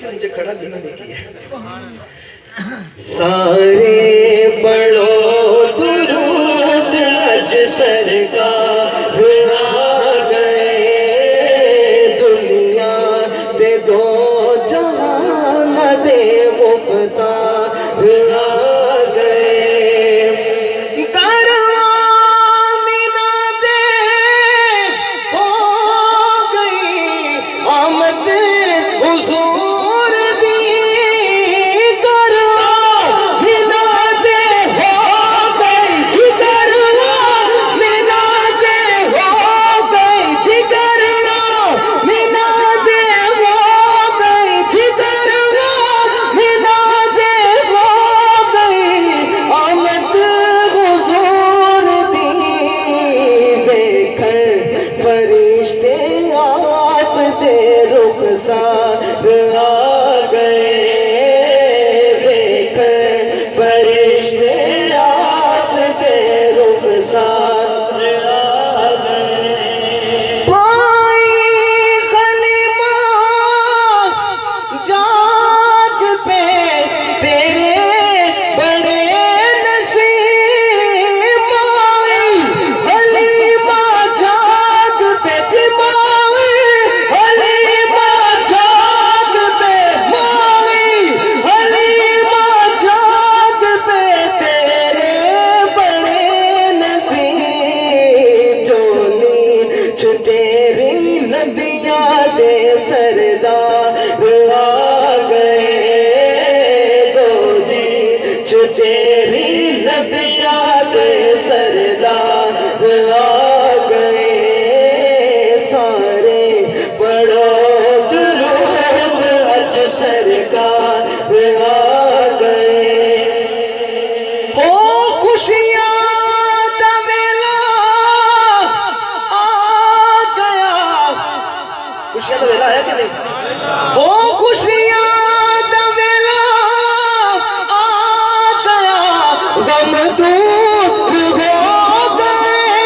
تھی مجھے کھڑا کیوں نہیں کیا؟ سارے پڑھو درود اج سرکار آ گئے دنیا دے دو جہان دے مختار آ گئے کروان مینا دے ہو گئی آمد حضور دی کروان مینا دے ہو گئی جی کروان مینا دے ہو گئی جی کروان مینا دے ہو گئی جی کروان مینا دے ہو گئی آمد حضور دی ویکھن فرشتے آپ دے رخسار آ گئے ویکھن فرشتے آپ دے رخسار آ گئے پائی کلمہ جاگ پہ تیرے بڑے نصیب آئی حلیمہ جاگ پہ جماوی حلیمہ جاگ پہ ماوی حلیمہ جاگ پہ تیرے بڑے نصیب جونی چھ تیری نبیاں دے سردار آ گئے گودی چھ تیری نبیاں دے سردار آ گئے سارے پڑھو درود اج سرکار آ گئے او خوشیاں دا ویلا آ گیا خوشیاں تو ویلا ہے کہ نہیں؟ او خوشیاں دا ویلا آ گیا غم دور ہو گئے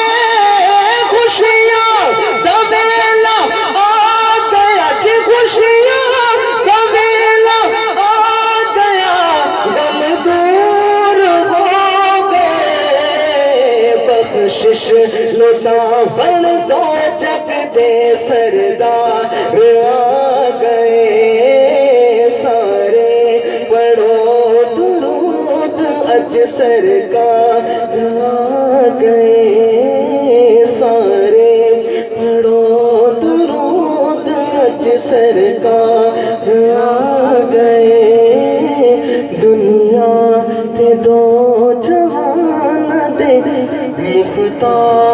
خوشیاں دا ویلا آ گیا جی خوشیاں دا ویلا آ گیا غم دور ہو گئے بخشش لٹا بن دو جگ دے سردار آ گئے سارے پڑھو درود اج سرکار آ گئے سارے پڑھو درود اج سرکار آ گئے دنیا تے دو جہان دے مختار